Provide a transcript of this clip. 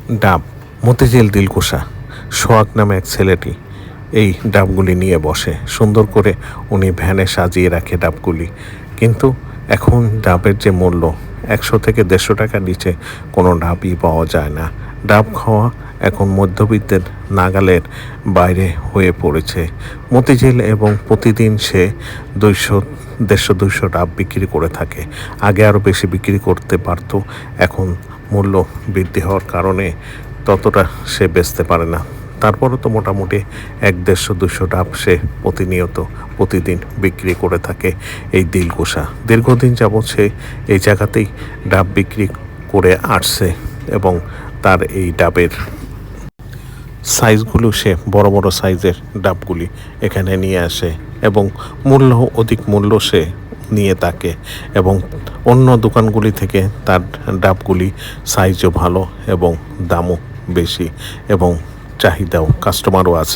ডাব মতিঝিল দিলকুশা সোহাগ নামে এক ছেলেটি এই ডাবগুলি নিয়ে বসে। সুন্দর করে উনি ভ্যানে সাজিয়ে রাখে ডাবগুলি। কিন্তু এখন ডাবের যে মূল্য, 100 থেকে 150 টাকার নিচে কোনো ডাবই পাওয়া যায় না। ডাব খাওয়া এখন মধ্যবিত্তের নাগালের বাইরে হয়ে পড়েছে মতিঝিল, এবং প্রতিদিন সে 150-200 ডাব বিক্রি করে থাকে। আগে আরও বেশি বিক্রি করতে পারত, এখন মূল্য বৃদ্ধি হওয়ার কারণে ততটা সে বেচতে পারে না। তারপরও তো মোটামুটি 100-150 ডাব সে প্রতিদিন বিক্রি করে থাকে এই দিলকুশা। দীর্ঘদিন যাবৎ সে এই জায়গাতেই ডাব বিক্রি করে আসছে, এবং তার এই ডাবের সাইজগুলো সে বড় বড় সাইজের ডাবগুলি এখানে নিয়ে আসে, এবং অধিক মূল্য সে নিয়ে থাকে, এবং অন্য দোকানগুলি থেকে তার ডাবগুলি সাইজও ভালো এবং দামও বেশি, এবং চাহিদাও কাস্টমারও আছে।